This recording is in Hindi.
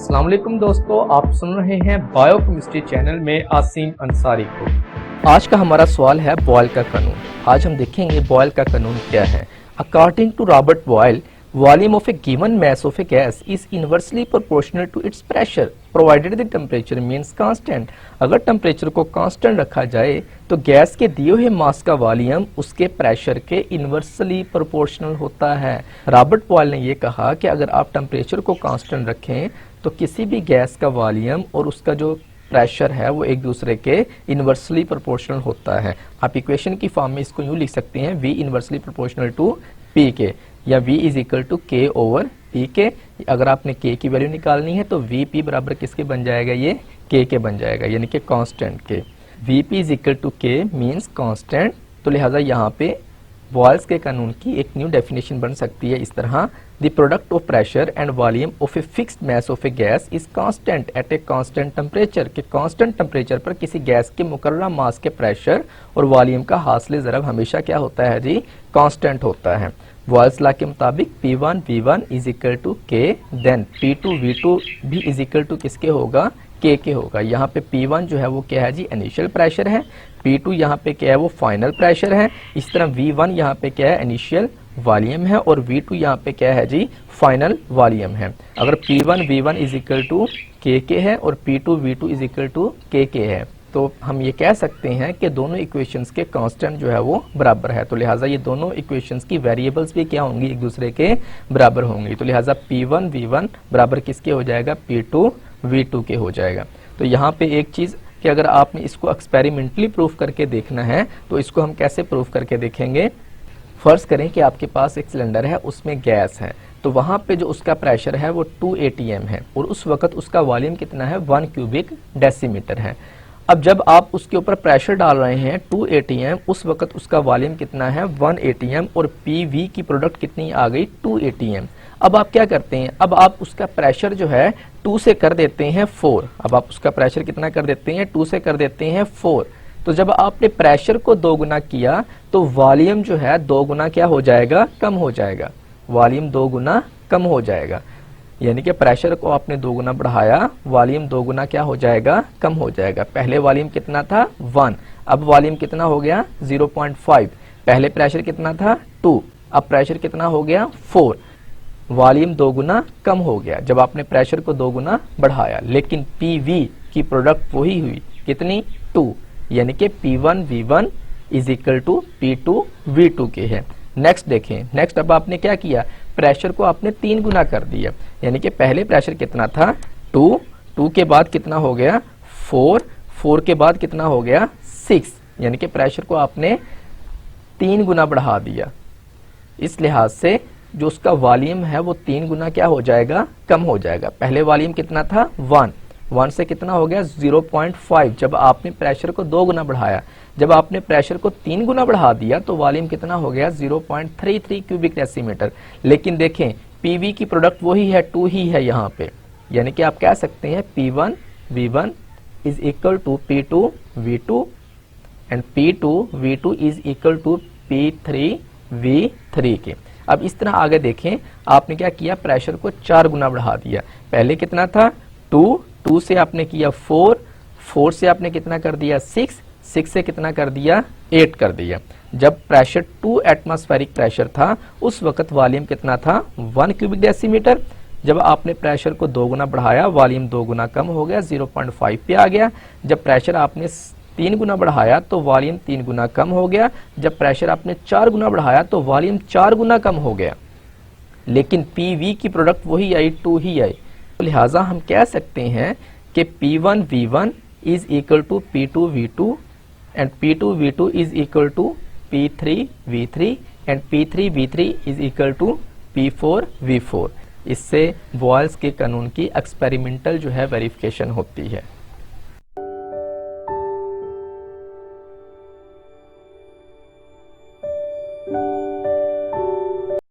अस्सलाम वालेकुम दोस्तों, आप सुन रहे हैं बायोकेमिस्ट्री चैनल में आसिम अंसारी को। आज का हमारा सवाल है बॉयल का कानून। आज हम देखेंगे बॉयल का कानून क्या है। According to Robert Boyle, volume of a given mass of a gas is inversely proportional to its pressure provided the temperature means constant. अगर टेम्परेचर को कांस्टेंट रखा जाए तो गैस के दिए हुए मास का वॉल्यूम उसके प्रेशर के इनवर्सली प्रोपोर्शनल होता है। रॉबर्ट बॉयल ने यह कहा कि अगर आप टेम्परेचर को कांस्टेंट रखें तो किसी भी गैस का वॉल्यूम और उसका जो प्रेशर है वो एक दूसरे के इनवर्सली प्रोपोर्शनल होता है। आप इक्वेशन की फॉर्म में इसको यूं लिख सकते हैं, V inversely proportional to P के, या V is equal to K over P के। अगर आपने के की वैल्यू निकालनी है तो वी पी बराबर किसके बन जाएगा, ये के बन जाएगा, यानी कि constant K. V P is equal to K means constant. तो लिहाजा यहाँ पे बॉयल्स के कानून की एक न्यू डेफिनेशन बन सकती है इस तरह, the product of pressure and volume of a fixed mass of a gas is constant eight a constant temperature. के कांस्टेंट टेम्परेचर पर किसी गैस के मुकर्रर मास के प्रेशर और वॉल्यूम का हासिल ज़रब हमेशा क्या होता है जी, कांस्टेंट होता है। बॉयल्स लॉ के मुताबिक P1 V1 is equal to K, then P2 V2 भी इज इक्वल टू किसके होगा, के होगा। यहाँ पे P1 जो है वो क्या है जी, इनिशियल प्रेशर है। P2 यहाँ पे क्या है, वो फाइनल प्रेशर है। इस तरह V1 यहाँ पे क्या है, इनिशियल वॉल्यूम है, और V2 यहाँ पे क्या है जी, फाइनल वॉल्यूम है। अगर P1 V1 is equal to के है और P2 V2 is equal to के है, तो हम ये कह सकते हैं कि दोनों इक्वेशंस के कांस्टेंट जो है वो बराबर है। तो लिहाजा ये दोनों इक्वेशंस की वेरिएबल्स भी क्या होंगी, एक दूसरे के बराबर होंगी। तो लिहाजा P1 V1 बराबर किसके हो जाएगा, P2 V2 के हो जाएगा। तो यहाँ पे एक चीज़ कि अगर आपने इसको एक्सपेरिमेंटली प्रूफ करके देखना है तो इसको हम कैसे प्रूफ करके देखेंगे। फर्ज करें कि आपके पास एक सिलेंडर है, उसमें गैस है, तो वहाँ पे जो उसका प्रेशर है वो 2 atm है और उस वक्त उसका वॉल्यूम कितना है, 1 क्यूबिक डेसीमीटर है। अब जब आप उसके ऊपर प्रेशर डाल रहे हैं 2 atm, उस वक्त उसका वॉल्यूम कितना है, 1 atm, और PV की प्रोडक्ट कितनी आ गई, 2 atm। अब आप क्या करते हैं, अब आप उसका प्रेशर जो है 2 से कर देते हैं 4। अब आप उसका प्रेशर कितना कर देते हैं, 2 से कर देते हैं 4। तो जब आपने प्रेशर को 2 गुना किया तो वॉल्यूम जो है 2 गुना क्या हो जाएगा, कम हो जाएगा। वॉल्यूम 2 गुना कम हो जाएगा, यानी कि प्रेशर को आपने 2 गुना बढ़ाया, वॉल्यूम 2 गुना क्या हो जाएगा, कम हो जाएगा। पहले वॉल्यूम कितना था, 1, अब वॉल्यूम कितना हो गया, 0.5। पहले प्रेशर कितना था, 2, अब प्रेशर कितना हो गया, 4। वॉल्यूम 2 गुना कम हो गया जब आपने प्रेशर को 2 गुना बढ़ाया, लेकिन PV की प्रोडक्ट वही हुई, कितनी, 2, यानी कि P1 V1 is equal to P2 V2 के है। नेक्स्ट देखें, नेक्स्ट अब आपने क्या किया, प्रेशर को आपने 3 गुना कर दिया, यानी कि पहले प्रेशर कितना था, 2 के बाद कितना हो गया, 4 के बाद कितना हो गया, 6, यानी कि प्रेशर को आपने 3 गुना बढ़ा दिया। इस लिहाज से जो उसका वॉल्यूम है वो 3 गुना क्या हो जाएगा, कम हो जाएगा। पहले वॉल्यूम कितना था, 1 से कितना हो गया, 0.5। जब आपने प्रेशर को 2 गुना बढ़ाया, जब आपने प्रेशर को 3 गुना बढ़ा दिया तो वॉल्यूम कितना हो गया, 0.33 क्यूबिक डेसीमीटर। लेकिन देखें PV की प्रोडक्ट वही है, 2 ही है यहाँ पे, यानी कि आप कह सकते हैं P1 V1 is equal to P2 V2 and P2 V2 is equal to P3 V3 के। अब इस तरह आगे देखें, आपने क्या किया, प्रेशर को 4 गुना बढ़ा दिया। पहले कितना था, 2 से आपने किया 4 से आपने कितना कर दिया, 6 से कितना कर दिया, 8 कर दिया। जब प्रेशर 2 एटमॉस्फेरिक प्रेशर था उस वक्त वॉल्यूम कितना था, 1 क्यूबिक डेसीमीटर। जब आपने प्रेशर को 2 गुना बढ़ाया, वॉल्यूम 2 गुना कम हो गया, 0.5 पे आ गया। जब प्रेशर आपने 3 गुना बढ़ाया तो वॉल्यूम 3 गुना कम हो गया। जब प्रेशर आपने 4 गुना बढ़ाया तो वॉल्यूम 4 गुना कम हो गया, लेकिन PV की प्रोडक्ट वही आई, 2 ही आई। लिहाजा हम कह सकते हैं कि P1 V1 is equal to P2 V2 and P2 V2 is equal to P3 V3 and P3 V3 is equal to P4 V4। इससे बॉयल्स के कानून की एक्सपेरिमेंटल जो है वेरिफिकेशन होती है।